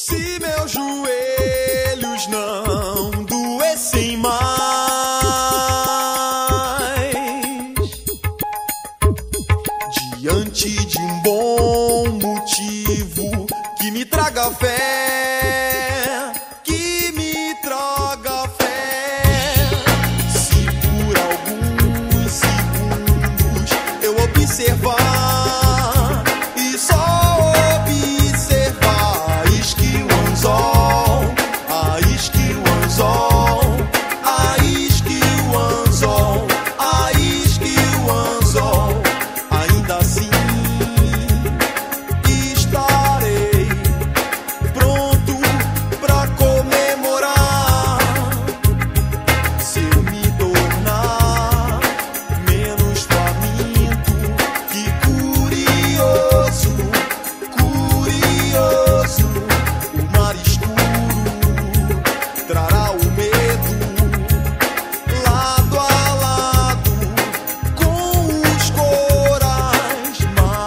Se meus joelhos não doessem mais, diante de um bom motivo que me traga fé, que me traga fé. Se por alguns segundos eu observar e só observar, isque o anzol, a isque o anzol, a isque o anzol, a isque o anzol, ainda assim estarei pronto pra comemorar. Se eu me tornar menos faminto que curioso, curioso, o mar escuro trará o medo lado a lado com os corais mais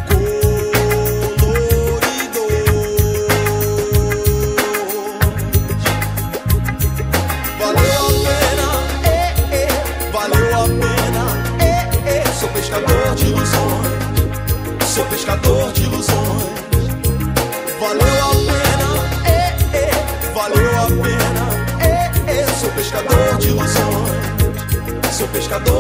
coloridos. Valeu a pena, valeu a pena, sou pescador de ilusões, sou pescador de ilusões. Valeu a pena, valeu a pena, sou pescador de ilusões, sou pescador.